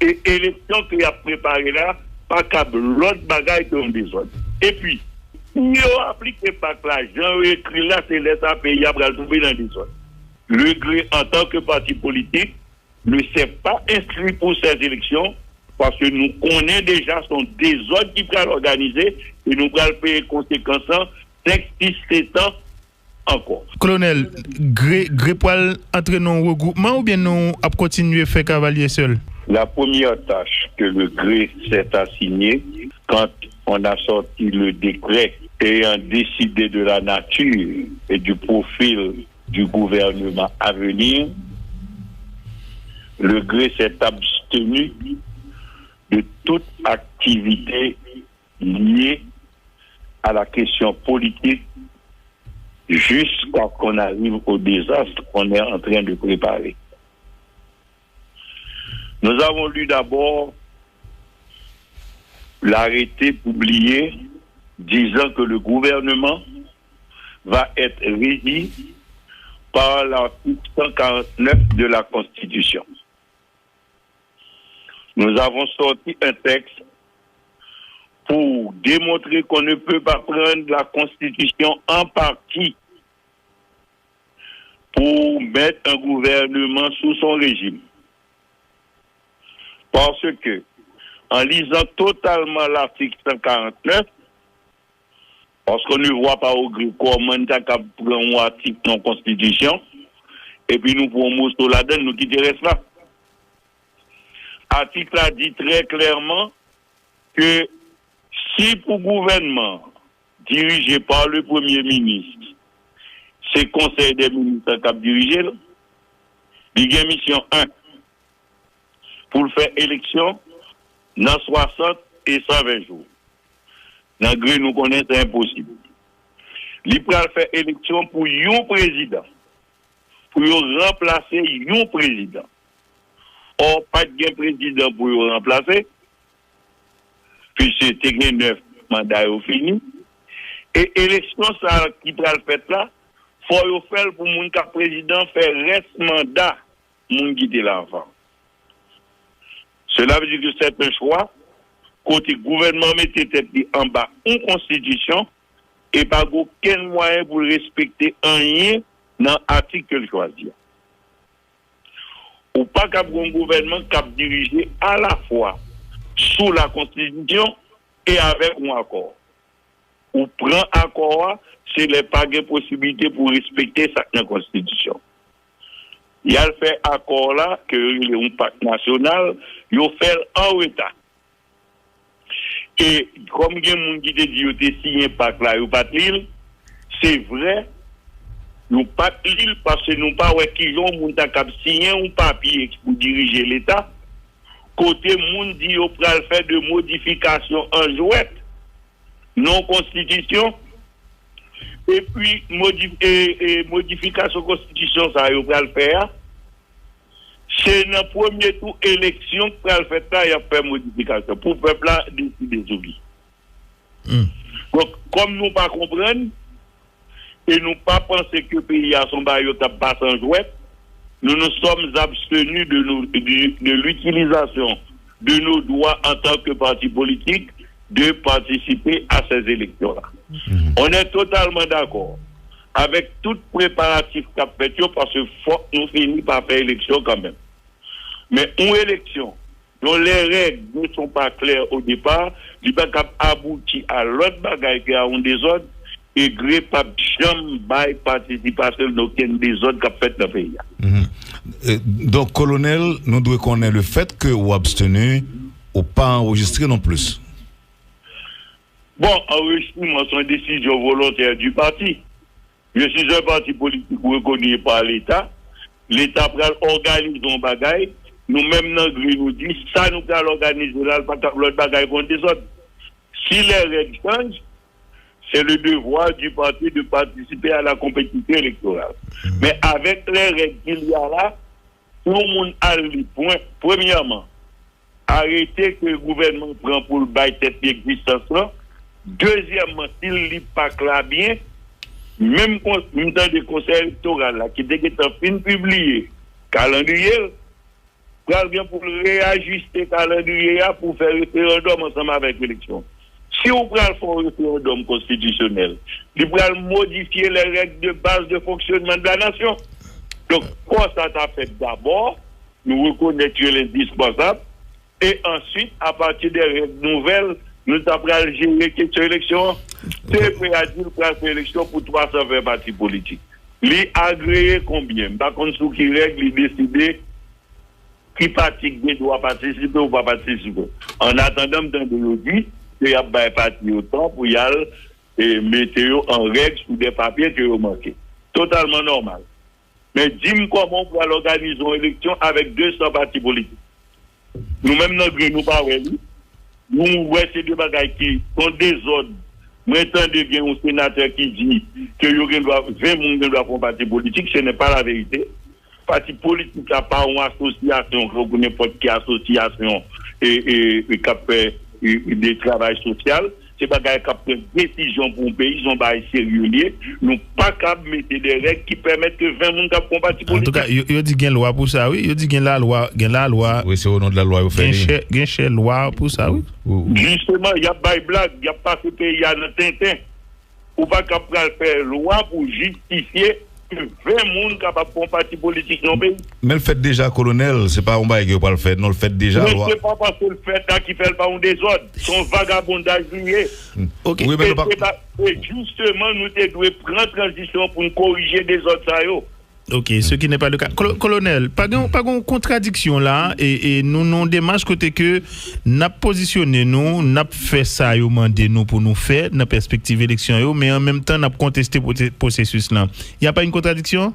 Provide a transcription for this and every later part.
Et élection qu'il a préparé là, pas câble l'autre bagaille dans des autres. Et puis, nous appliquons pas que l'argent écrit là, c'est laisser à payer après le tomber dans des autres. Le GRE, en tant que parti politique, ne s'est pas inscrit pour ces élections parce que nous connaissons déjà son désordre qui peut l'organiser et nous allons payer conséquences 5-6-7 ans encore. Colonel, GRE poil entre nos regroupements ou bien nous à continuer à faire cavalier seul? La première tâche que le GRE s'est assignée quand on a sorti le décret ayant décidé de la nature et du profil du gouvernement à venir, le GRE s'est abstenu de toute activité liée à la question politique jusqu'à ce qu'on arrive au désastre qu'on est en train de préparer. Nous avons lu d'abord l'arrêté publié disant que le gouvernement va être régi par l'article 149 de la Constitution. Nous avons sorti un texte pour démontrer qu'on ne peut pas prendre la Constitution en partie pour mettre un gouvernement sous son régime. Parce que, en lisant totalement l'article 149, parce qu'on ne voit pas au gré comment on a pris un article dans la Constitution, et puis nous pouvons mousser là-dedans, nous quitter reste là. L'article a dit très clairement que si pour le gouvernement dirigé par le Premier ministre, c'est le Conseil des ministres qui a dirigé, il y a mission 1 pour faire élection dans 60 et 120 jours. Dans le gré, nous connaissons c'est impossible. Il peut faire élection pour un président, pour remplacer un président. Or, pas de président pour remplacer, puis c'était 9 mandats finis. Et élection, ça qui peut le faire là, il faut faire pour mon cas président faire reste mandat, mon qui était l'enfant. Cela veut dire que c'est un choix, côté gouvernement mettait tête en bas une constitution et pas aucun moyen pour respecter rien dans l'article qu'il choisit. Ou pas qu'un gouvernement qui a dirigé à la fois sous la constitution et avec un accord. Ou prend accord, c'est les pas de possibilité pour respecter cette constitution. Il y a fait accord là que le pacte national, il fait en retard. Et comme il y a des gens qui disent qu'il y a signé un pacte là, il n'y a pas de l'île, c'est vrai, nous pas de l'île parce que nous pas qui ont signé un papier pour diriger l'État. Côté moun dit au pral faire de modifications en jouet, non constitution, et puis modification constitution ça il pral faire. C'est dans le premier tour élection que pral faire ça, il a fait modification pour le peuple là décider des Donc comme nous pas comprendre et nous pas penser que le pays a son bail pas en jouet, nous nous sommes abstenus de l'utilisation de nos droits en tant que parti politique de participer à ces élections-là. On est totalement d'accord avec tout préparatif qu'a fait parce que faut nous finir par faire élection quand même. Mais une élection dont les règles ne sont pas claires au départ, il va aboutir à l'autre bagaille qui a un désordre et gré pas jamais participation d'aucun désordre qu'a fait dans le pays. Donc, colonel, nous devons connaître le fait que vous abstenez ou pas enregistré non plus. Bon, enregistrement, c'est une décision volontaire du parti. Je suis un parti politique reconnu par l'État. L'État organise un bagaille. Nous-mêmes, nous disons, ça nous allons organiser là, l'autre bagaille contre des autres. Si les règles changent, c'est le devoir du parti de participer à la compétition électorale. Mais avec les règles qu'il y a là, tout le monde a le point. Premièrement, arrêter que le gouvernement prend pour le bail tête d'existence là. Deuxièmement, s'il ne lit pas là bien, même dans des conseils électoraux là, qui dès qu'ils ont fini publié calendrier, pour réajuster le calendrier pour faire référendum ensemble avec l'élection. Si on prend un référendum constitutionnel, il va modifier les règles de base de fonctionnement de la nation. Donc, quoi ça t'a fait d'abord, nous reconnaître l'indispensable, et ensuite, à partir des règles nouvelles, nous avons gérer cette élection. C'est prêt à dire pour faire élection pour 320 partis politiques. Les agréés combien? Par contre, ceux qui règlent, ils décident qui parti doit participer ou pas participer. En attendant, dans le dit, il y a des partis autant pour y aller et mettre en règle sur des papiers que vous manquez. Totalement normal. Mais dis-moi comment on peut organiser une élection avec 200 partis politiques. Nous-mêmes, nous pas nous voyons ces deux bagages qui sont des ordres. Maintenant, il y a un sénateur qui dit que 20 personnes doivent faire un parti politique, ce n'est pas la vérité. Parti politique n'a pas une association, comme n'importe quelle association et qui fait des travail social. C'est pas qu'ils ont une décision pour un pays, ils ont pas sérieux. Nous pas capables de mettre des règles qui permettent que 20 personnes fassent un parti politique. En tout cas, il dit qu'il y a une loi pour ça, oui. Il dit qu'il y a la loi. Oui, c'est au nom de la loi. Il y a une loi pour ça, oui. Justement, il y a pas de blague, il n'y a pas ce pays, il y a le tintin. Ou pas capable de faire loi pour justifier que 20 personnes capables de faire un parti politique dans le pays. Mais le fait déjà, colonel, c'est pas un bail qui va le faire, non, le fait déjà. Mais c'est pas parce que le fait là qui fait pas un désordre, son vagabondage lié. Ok. Oui, mais et justement, nous devons prendre transition pour nous corriger des autres ça. Ok, ce qui n'est pas le cas. Colonel, pas de contradiction là, et nous non démarche côté que n'a positionné nous, n'a fait ça yo mandé nous pour nous faire dans perspective élection yo, mais en même temps n'a contesté le processus là. Il y a pas une contradiction?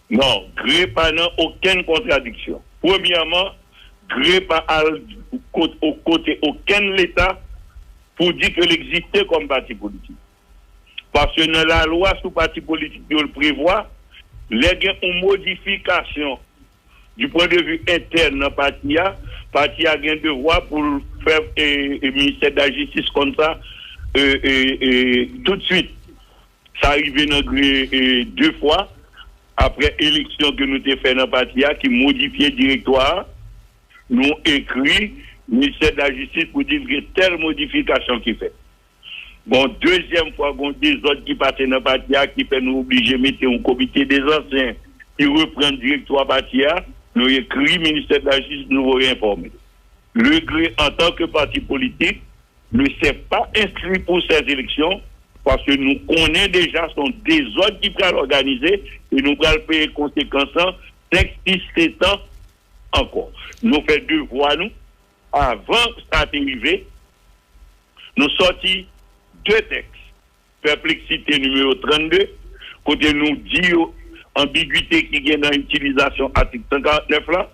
Non, gré pas non aucune contradiction. Premièrement, gré pas au côté aucun l'État pour dire que l'existait comme parti politique. Parce que dans la loi sous parti politique on le prévoit, les gains une modification du point de vue interne dans parti a gain devoir pour faire le ministère de la justice comme ça tout de suite. Ça arrivé dans deux fois après élection que nous avons fait dans parti a qui modifiait le directoire, nous écrit ministère de la justice pour dire que telle modification qui fait. Bon, deuxième fois, il y a des autres qui passent dans le parti qui fait nous obliger de mettre un comité des anciens qui reprend le directoire parti. Nous écrit ministère de la Justice, nous réinformer. Le GRE, en tant que parti politique, ne s'est pas inscrit pour ces élections parce que nous connaissons déjà son désordre qui va l'organiser et nous allons payer les conséquences texte 17 ans encore. Nous faisons deux voies, nous, avant ça arrivé, nous sortis deux textes. Perplexité numéro 32, côté nous dit ambiguïté qui vient dans l'utilisation article 149 là.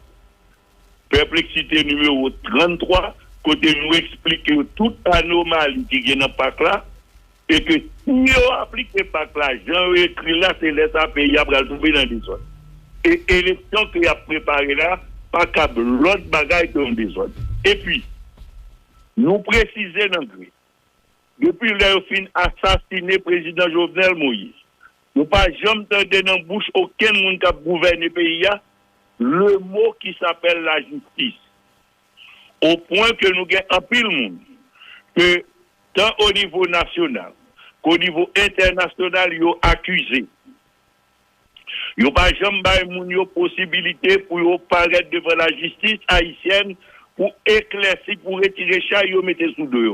Perplexité numéro 33, côté nous explique toute anomalie qui vient dans le PAC là, et que si on applique le PAC là, j'en écrit là, c'est laisser à payer à tomber dans des zones. Et l'élection qu'il a préparée là, pas câble l'autre bagaille dans des zones. Et puis, nous précisons dans le depuis le fin assassiné président Jovenel Moïse. Nous pas jamais entendu dans la bouche aucun monde qui a gouverné le pays le mot qui s'appelle la justice. Au point que nous avons un pile monde que tant au niveau national qu'au niveau international, ils ont accusé. Ils n'ont pas jamais eu la possibilité pour paraître devant la justice haïtienne pour éclaircir, pour retirer chat, ils mettre sous deux.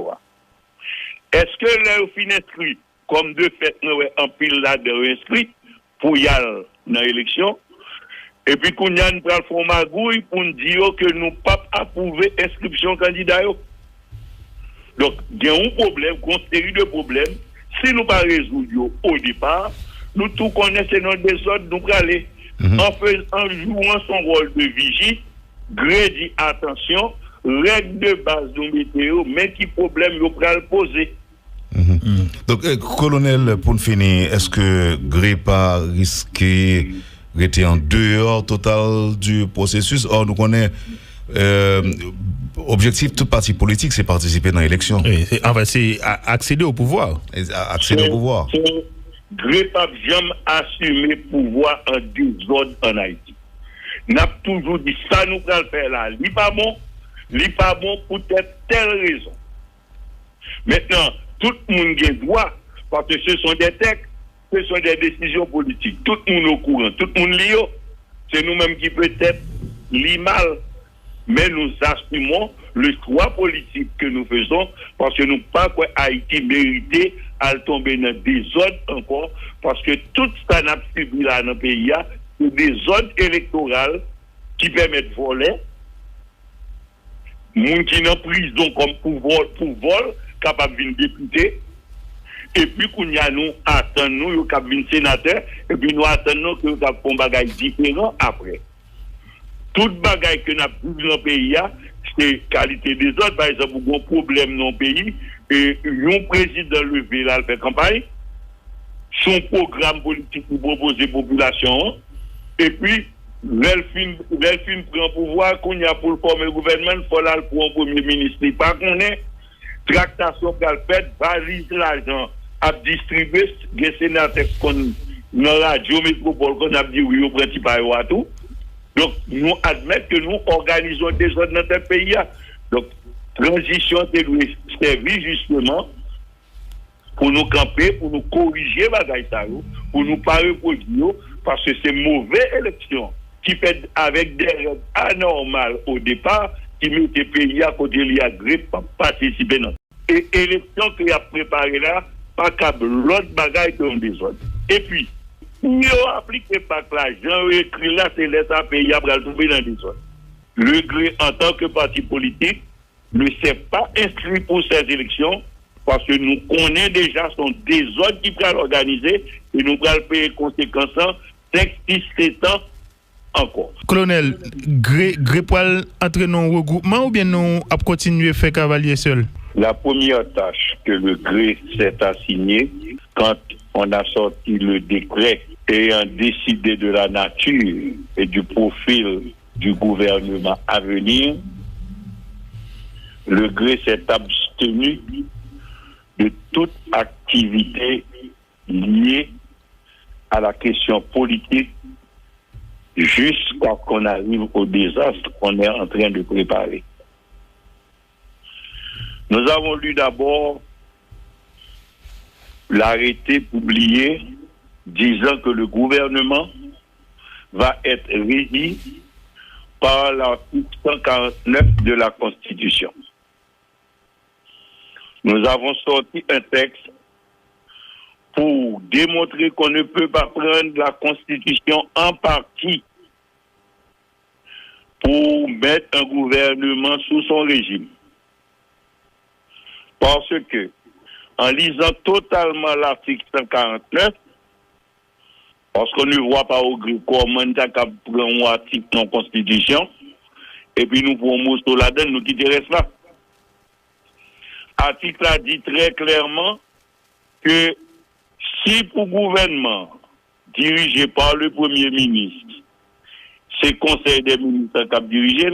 Est-ce que leur fin inscrit, comme de fait, nous avons un pile là de inscrit pour y aller dans l'élection, et puis qu'on y a une magouille pour nous dire que nous pas approuver l'inscription candidat. Donc, il y a un problème, une série de problèmes. Si nous ne pas résoudre au départ, nous tout connaissons nos désordres, nous allons aller. En jouant son rôle de vigie, gré dit attention, règle de base de météo, mais qui problème nous allons poser. Donc, colonel, pour finir, est-ce que gré pas risqué d'être en dehors total du processus? Or, nous connaissons objectif tout parti politique, c'est participer dans l'élection. Enfin, c'est accéder au pouvoir. Accéder au pouvoir. Gré pas jamais assumer pouvoir en désordre en Haïti. n'a toujours dit ça nous va le faire là. Li pas bon pour telle raison. Maintenant, tout le monde a droit, parce que ce sont des textes, ce sont des décisions politiques. Tout le monde est au courant, tout le monde lit. C'est nous-mêmes qui peut-être lit mal. Mais nous assumons le choix politique que nous faisons parce que nous ne pas que Haïti mérité à tomber dans des zones encore parce que tout ça n'a subi là dans le pays, c'est des zones électorales qui permettent de voler. Moun qui dans prison comme pour vol, capable de venir député. Et puis, nous attendons, nous, capable de venir sénateur, et puis nous attendons que nous avons un bagage différent après. Toute bagaille que nous avons dans le pays, c'est qualité des autres. Par exemple, il y a un problème dans le pays, et un président levé là, fait campagne, son programme politique pour proposer la population, et puis, l'elfine prend pouvoir, qu'on y a pour former le gouvernement, il faut là pour un premier ministre. Pas qu'on est, tractation qu'elle fait, valise l'argent à distribuer, des sénateurs qu'on dans la radio métropole, qu'on a dit oui, au principal à tout. Donc, nous admettons que nous organisons des zones dans notre pays. Donc, transition doit servir justement pour nous camper, pour nous corriger pour nous pas reproduire, parce que c'est mauvaise élection qui fait avec des règles anormales au départ, qui met les pays à côté de l'IAGRE pour participer dans. Et l'élection qu'il a préparée là, pas câble l'autre bagaille dans des zones. Et puis, nous appliquons pas que l'argent écrit là, c'est l'État pays à tomber dans des zones. Le GRE, en tant que parti politique, ne s'est pas inscrit pour ces élections parce que nous connaissons déjà sont des zones qui peuvent l'organiser et nous allons payer conséquences 5, 6, 7 ans encore. Colonel, GRE poil entraîner un regroupement ou bien nous à continuer à faire cavalier seul? La première tâche que le GRE s'est assignée quand on a sorti le décret ayant décidé de la nature et du profil du gouvernement à venir, le GRE s'est abstenu de toute activité liée à la question politique jusqu'à ce qu'on arrive au désastre qu'on est en train de préparer. Nous avons lu d'abord l'arrêté publié disant que le gouvernement va être régi par l'article 149 de la Constitution. Nous avons sorti un texte pour démontrer qu'on ne peut pas prendre la Constitution en partie pour mettre un gouvernement sous son régime. Parce que, en lisant totalement l'article 149, parce qu'on ne voit pas au gré comment on prend un article dans la Constitution, et puis nous pouvons mousser là-dedans, nous quitter là. L'article a dit très clairement que si pour le gouvernement dirigé par le Premier ministre, c'est le Conseil des ministres qui a dirigé,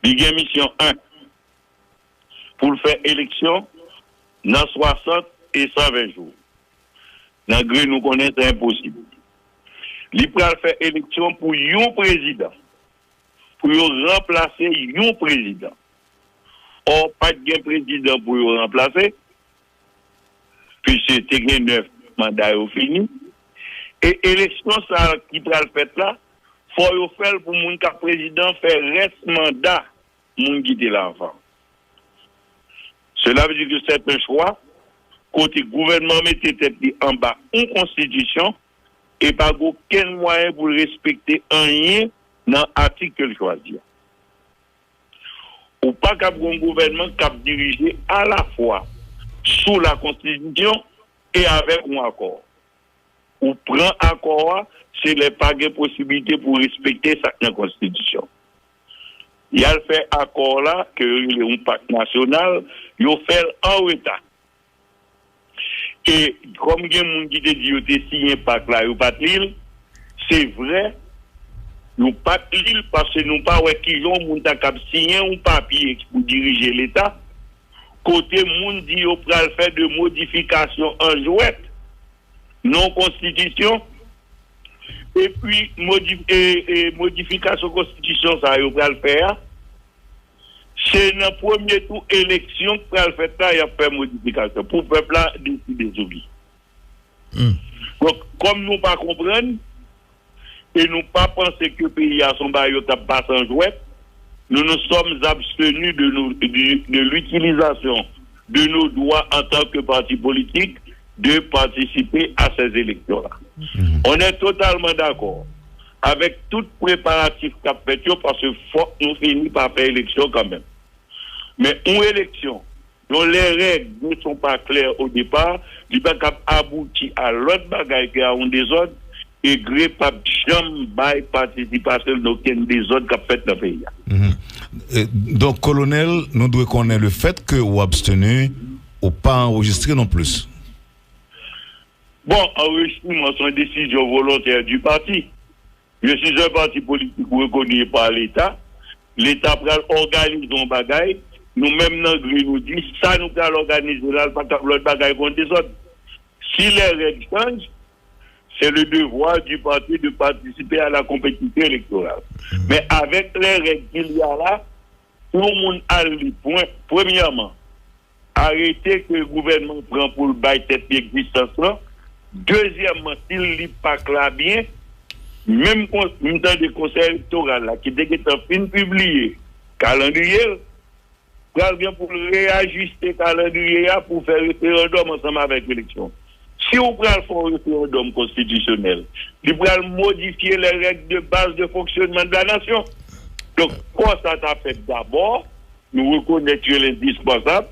il y a mission 1 pour faire élection dans 60 et 120 jours. Dans le gré, nous connaissons, c'est impossible. Il peut faire élection pour un président, pour remplacer un président. Or, pas de président pour le remplacer, puisque c'était 9 mandats finis. Et élection, ça qui peut le faire là, il faut faire pour mon cas président faire reste mandat, mon qui était l'enfant. Cela veut dire que c'est un choix, côté gouvernement mettait tête en bas une constitution et pas aucun moyen pour respecter rien dans l'article qu'il choisit. Ou pas qu'un gouvernement qui a dirigé à la fois sous la constitution et avec un accord. Ou prend accord, c'est les pas de possibilité pour respecter cette constitution. Il y a fait accord là, que le pacte national, il a fait en retard. Et comme il y a des gens qui disent que signé pacte là, il pas l'île, c'est vrai, nous pas l'île parce que nous pas qui ont signé un papier pour diriger l'État. Côté moun dit au pral faire de modifications en jouette, non constitution, et puis modification constitution ça yo va le faire. C'est dans premier tour élection pour le faire ça, il y a fait modification pour le peuple là décider d'oubli. Donc comme nous pas comprendre et nous pas penser que le pays a son bail t'a pas sans jouet, nous nous sommes abstenus de l'utilisation de nos droits en tant que parti politique de participer à ces élections-là. On est totalement d'accord avec tout préparatif qu'a fait parce que faut nous finir par faire élection quand même. Mais une élection dont les règles ne sont pas claires au départ, il va aboutir à l'autre bagaille qui a un désordre et gré pas jamais bail participation d'aucun désordre qu'a fait dans le pays. Donc, colonel, nous devons connaître le fait que vous abstenez ou pas enregistré non plus. Bon, enregistrement, c'est une décision volontaire du parti. Je suis un parti politique reconnu par l'État. L'État organise un bagaille. Nous-mêmes, nous disons, ça nous allons organiser là, l'autre bagaille contre des autres. Si les règles changent, c'est le devoir du parti de participer à la compétition électorale. Mais avec les règles qu'il y a là, tout le monde a le point. Premièrement, arrêter que le gouvernement prend pour le bail cette existence là. Deuxièmement, s'il ne lit pas clair bien, même dans le conseil électoral là, qui est en fin publié, calendrier, pour réajuster le calendrier pour faire référendum ensemble avec l'élection. Si on prend le référendum constitutionnel, il va modifier les règles de base de fonctionnement de la nation. Donc, quoi ça t'a fait d'abord, nous reconnaître l'indispensable,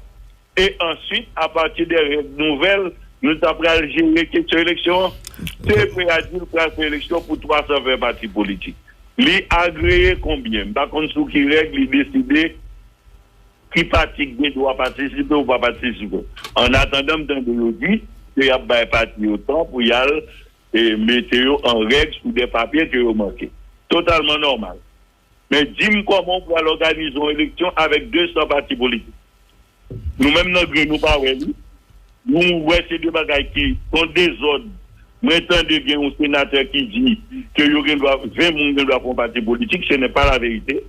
et ensuite, à partir des règles nouvelles, nous avons gérer question élection. C'est prêt à dire pour l'élection pour 320 partis politiques. Les agréés combien? Par contre, ceux qui règlent, ils décident qui parti doit participer ou pas participer. En attendant, dans le dit, il y a des partis autant pour y aller et mettre en règle sur des papiers qui ont manqué. Totalement normal. Mais dis-moi comment on peut organiser une élection avec 200 partis politiques. Nous-mêmes, nous pas nous voyons ces deux bagages qui sont des ordres. Maintenant, il y a un sénateur qui dit que 20 personnes doivent faire un parti politique, ce n'est pas la vérité.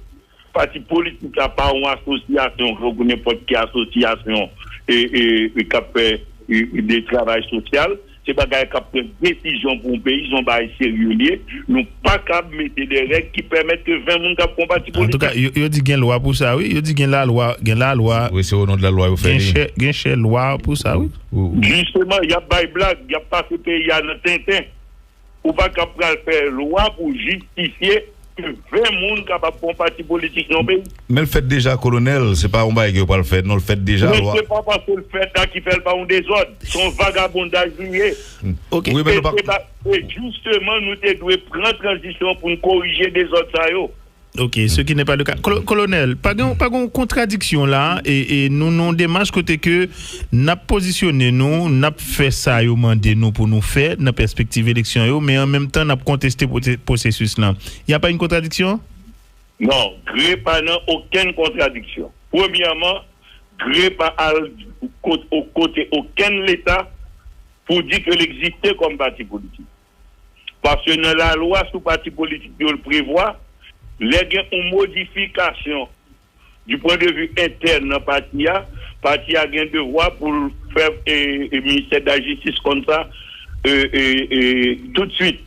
Parti politique n'a pas une association, n'importe quelle association et qui fait des travail social. C'est pas qui prend une décision pour un pays, ils sont pas sérieux. Nous pas capable de mettre des règles qui permettent que 20 personnes font parti politique. En tout cas, il dit qu'il y a une loi pour ça, oui. Il dit qu'il y a la loi. Oui, c'est au nom de la loi. Il y a une loi pour ça, oui. Justement, il y a pas de blague, il n'y a pas ce pays, il y a le tintin. Ou pas capable de faire loi pour justifier que 20 personnes capables de faire parti politique dans le pays. Mais le fait déjà, colonel, c'est pas un bail qui va le faire, non, le fait déjà. Mais c'est pas parce que le fait là qui fait pas un désordre, son vagabondage lié. Ok. Oui, mais et justement, nous devons prendre transition pour nous corriger des autres ça. Ok, ce qui n'est pas le cas. Colonel, pas de contradiction là, et nous non démarche côté que n'a positionné nous, n'a fait ça yo mandé nous pour nous faire dans perspective élection yo, mais en même temps n'a contesté processus là. Il y a pas une contradiction? Non, gré pas non aucune contradiction. Premièrement, gré pas au côté aucun l'État pour dire que l'existait comme parti politique. Parce que dans la loi sous parti politique il le prévoit. Les gains une modification du point de vue interne dans parti a gain devoir pour faire le ministère de la Justice comme ça tout de suite.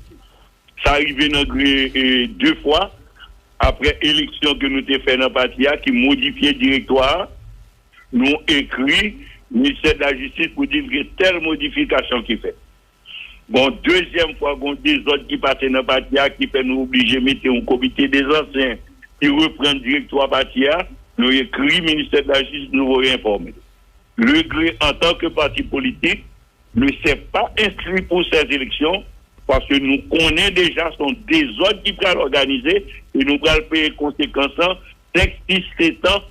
Ça arrive dans deux fois après élection que nous avons fait dans parti qui modifiait le directoire. Nous écrit ministère de la Justice pour dire que telle modification qui fait. Bon, deuxième fois, bon, des autres qui passent dans le parti qui fait nous obliger de mettre un comité des anciens qui reprend le directoire parti, nous écrit ministère de la Justice, nous réinformer. Le GRE, en tant que parti politique, ne s'est pas inscrit pour ces élections parce que nous connaissons déjà son désordre qui va l'organiser et nous allons payer conséquences texte 17 ans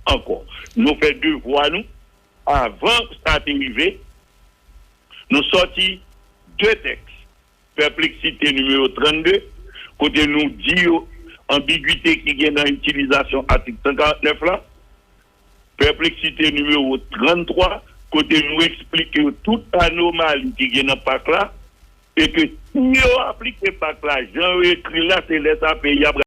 encore. Nous faisons deux voies, nous, avant ça arrivé, nous sortis deux textes. Perplexité numéro 32, côté nous dit ambiguïté qui vient dans l'utilisation article 59 là. Perplexité numéro 33, côté nous explique toute anomalie qui vient dans PAC là. et que si on applique pas l'argent écrit là, c'est les pays